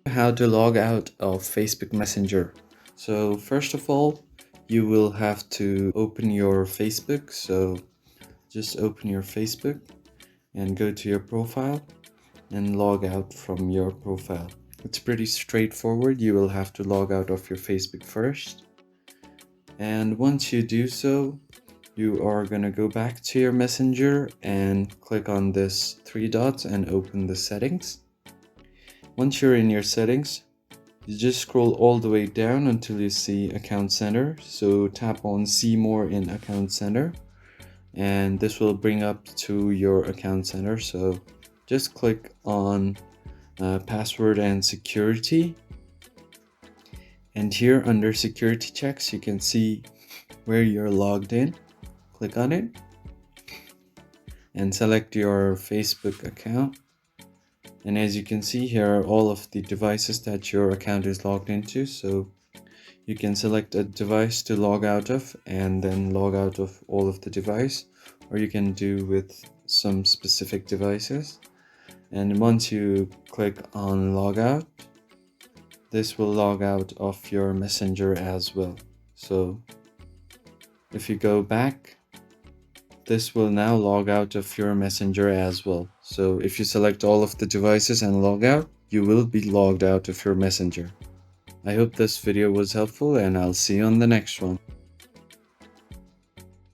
How to log out of Facebook Messenger. So first of all, you will have to open your Facebook. So just open your Facebook and go to your profile and log out from your profile. It's pretty straightforward. You will have to log out of your Facebook first. And once you do so, you are going to go back to your Messenger and click on this three dots and open the settings. Once you're in your settings, you just scroll all the way down until you see Account Center. So tap on See More in Account Center, and this will bring up to your Account Center. So just click on Password and Security. And here under Security Checks, you can see where you're logged in. Click on it and select your Facebook account. And as you can see, here are all of the devices that your account is logged into. So you can select a device to log out of and then log out of all of the device, or you can do with some specific devices. And once you click on Logout, this will log out of your Messenger as well. So if you go back, this will now log out of your Messenger as well. So if you select all of the devices and log out, you will be logged out of your Messenger. I hope this video was helpful, and I'll see you on the next one.